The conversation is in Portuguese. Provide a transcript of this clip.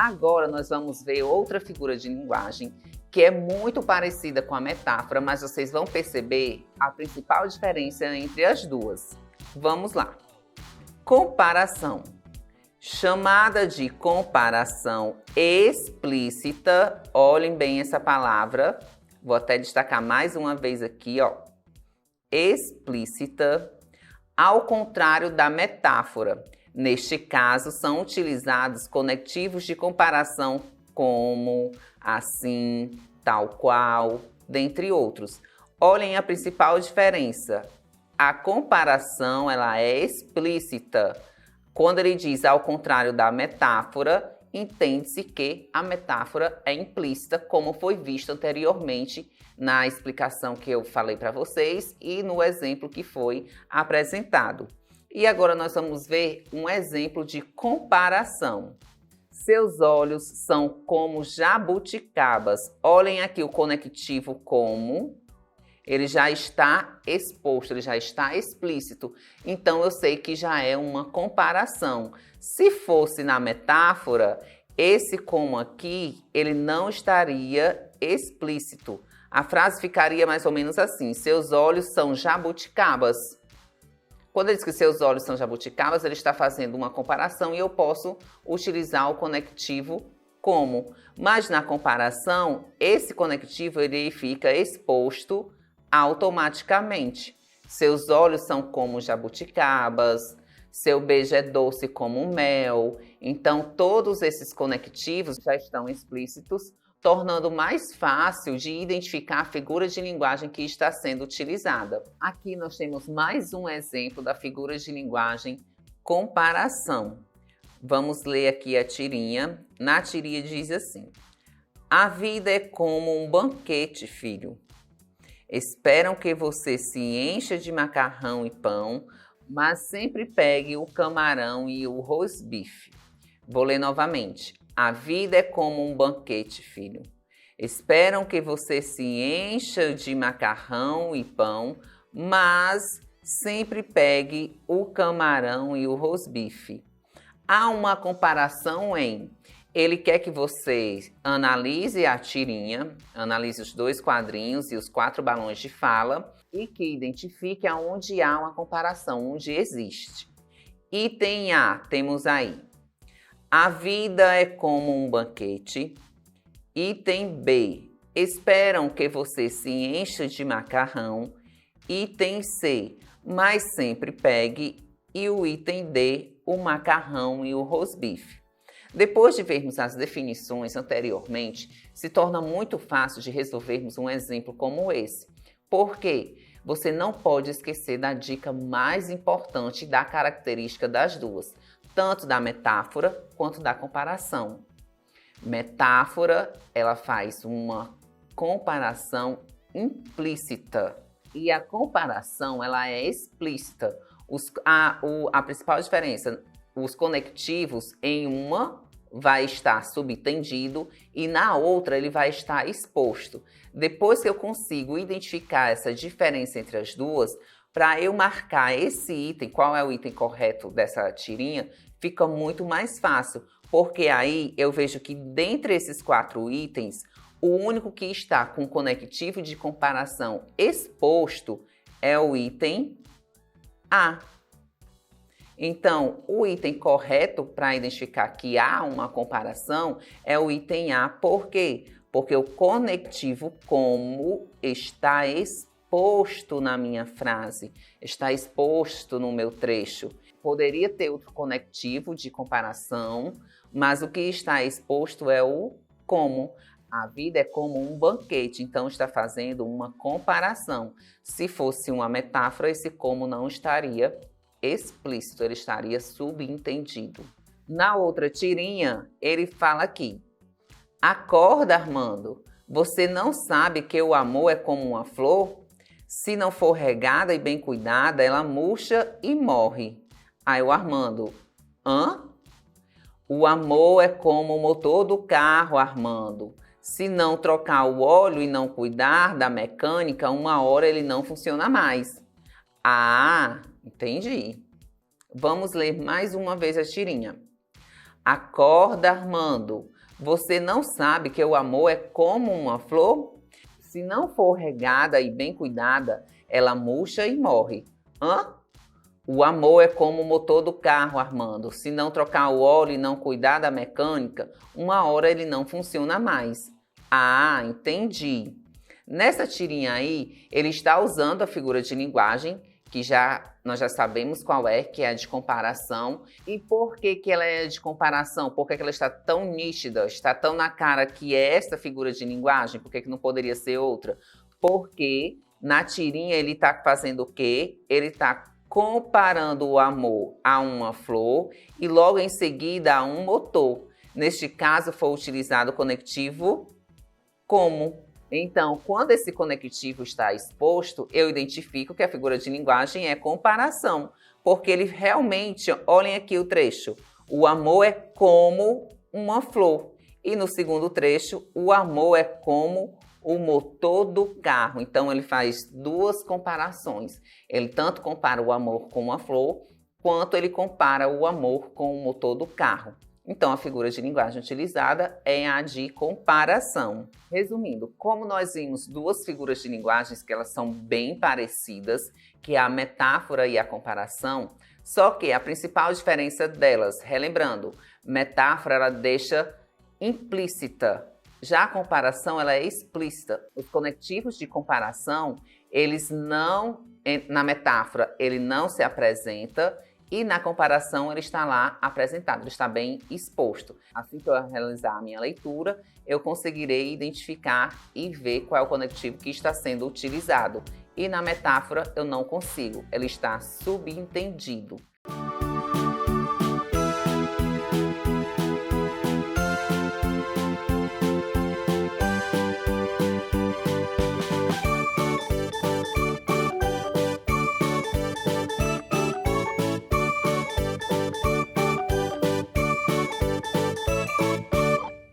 Agora nós vamos ver outra figura de linguagem que é muito parecida com a metáfora, mas vocês vão perceber a principal diferença entre as duas. Vamos lá. Comparação. Chamada de comparação explícita. Olhem bem essa palavra. Vou até destacar mais uma vez aqui, ó. Explícita. Ao contrário da metáfora. Neste caso, são utilizados conectivos de comparação como, assim, tal qual, dentre outros. Olhem a principal diferença. A comparação, ela é explícita. Quando ele diz ao contrário da metáfora, entende-se que a metáfora é implícita, como foi visto anteriormente na explicação que eu falei para vocês e no exemplo que foi apresentado. E agora nós vamos ver um exemplo de comparação. Seus olhos são como jabuticabas. Olhem aqui o conectivo como. Ele já está exposto, ele já está explícito. Então, eu sei que já é uma comparação. Se fosse na metáfora, esse como aqui, ele não estaria explícito. A frase ficaria mais ou menos assim: seus olhos são jabuticabas. Quando ele diz que seus olhos são jabuticabas, ele está fazendo uma comparação e eu posso utilizar o conectivo como. Mas na comparação, esse conectivo ele fica exposto automaticamente. Seus olhos são como jabuticabas, seu beijo é doce como mel. Então, todos esses conectivos já estão explícitos, tornando mais fácil de identificar a figura de linguagem que está sendo utilizada. Aqui nós temos mais um exemplo da figura de linguagem comparação. Vamos ler aqui a tirinha. Na tirinha diz assim: a vida é como um banquete, filho. Esperam que você se encha de macarrão e pão, mas sempre pegue o camarão e o rosbife. Vou ler novamente. A vida é como um banquete, filho. Esperam que você se encha de macarrão e pão, mas sempre pegue o camarão e o rosbife. Há uma comparação em... Ele quer que você analise a tirinha, analise os 2 quadrinhos e os 4 balões de fala e que identifique aonde há uma comparação, onde existe. Item A, temos aí. A vida é como um banquete. Item B, esperam que você se encha de macarrão. Item C, mas sempre pegue. E o item D, o macarrão e o rosbife. Depois de vermos as definições anteriormente, se torna muito fácil de resolvermos um exemplo como esse. Por quê? Você não pode esquecer da dica mais importante da característica das duas, tanto da metáfora quanto da comparação. Metáfora, ela faz uma comparação implícita e a comparação, ela é explícita. A principal diferença, os conectivos em uma vai estar subentendido e na outra ele vai estar exposto. Depois que eu consigo identificar essa diferença entre as duas, para eu marcar esse item, qual é o item correto dessa tirinha, fica muito mais fácil, porque aí eu vejo que dentre esses 4 itens, o único que está com conectivo de comparação exposto é o item A. Então, o item correto para identificar que há uma comparação é o item A. Por quê? Porque o conectivo como está exposto na minha frase, está exposto no meu trecho. Poderia ter outro conectivo de comparação, mas o que está exposto é o como. A vida é como um banquete, então está fazendo uma comparação. Se fosse uma metáfora, esse como não estaria explícito, ele estaria subentendido. Na outra tirinha, ele fala aqui: acorda, Armando, você não sabe que o amor é como uma flor? Se não for regada e bem cuidada, ela murcha e morre. Aí o Armando: hã? O amor é como o motor do carro, Armando. Se não trocar o óleo e não cuidar da mecânica, uma hora ele não funciona mais. Ah, entendi. Vamos ler mais uma vez a tirinha. Acorda, Armando. Você não sabe que o amor é como uma flor? Se não for regada e bem cuidada, ela murcha e morre. Hã? O amor é como o motor do carro, Armando. Se não trocar o óleo e não cuidar da mecânica, uma hora ele não funciona mais. Ah, entendi. Nessa tirinha aí, ele está usando a figura de linguagem, que nós já sabemos qual é, que é a de comparação. E por que ela é de comparação? Por que ela está tão nítida, está tão na cara que é essa figura de linguagem? Por que não poderia ser outra? Porque na tirinha ele está fazendo o quê? Ele está comparando o amor a uma flor e logo em seguida a um motor. Neste caso foi utilizado o conectivo como. Então, quando esse conectivo está exposto, eu identifico que a figura de linguagem é comparação, porque ele realmente, olhem aqui o trecho, o amor é como uma flor. E no segundo trecho, o amor é como o motor do carro. Então, ele faz duas comparações. Ele tanto compara o amor com uma flor, quanto ele compara o amor com o motor do carro. Então, a figura de linguagem utilizada é a de comparação. Resumindo, como nós vimos duas figuras de linguagens que elas são bem parecidas, que é a metáfora e a comparação, só que a principal diferença delas, relembrando, metáfora ela deixa implícita, já a comparação ela é explícita. Os conectivos de comparação, eles não, na metáfora, ele não se apresenta, e na comparação ele está lá apresentado, ele está bem exposto. Assim que eu realizar a minha leitura, eu conseguirei identificar e ver qual é o conectivo que está sendo utilizado. E na metáfora eu não consigo, ele está subentendido.